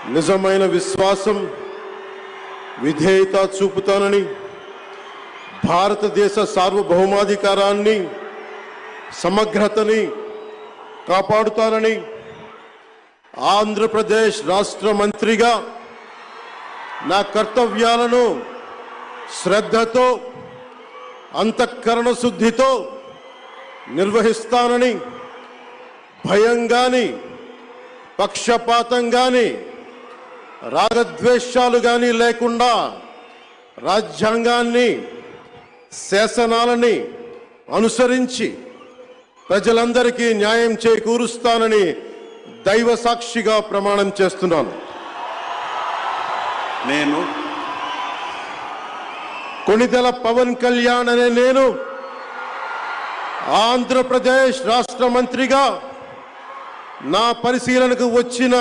నిజమైన విశ్వాసం విధేయత చూపుతానని భారతదేశ సార్వభౌమాధికారాన్ని సమగ్రతని కాపాడుతానని ఆంధ్రప్రదేశ్ రాష్ట్ర మంత్రిగా నా కర్తవ్యాలను శ్రద్ధతో అంతఃకరణ శుద్ధితో నిర్వహిస్తానని భయం గాని పక్షపాతం గాని రాగద్వేషాలు గాని లేకుండా రాజ్యాంగాన్ని శాసనాలని అనుసరించి ప్రజలందరికీ న్యాయం చేకూరుస్తానని దైవ సాక్షిగా ప్రమాణం చేస్తున్నాను. నేను కొణిదెల పవన్ కళ్యాణ్ అనే నేను ఆంధ్రప్రదేశ్ రాష్ట్ర మంత్రిగా నా పరిశీలనకు వచ్చిన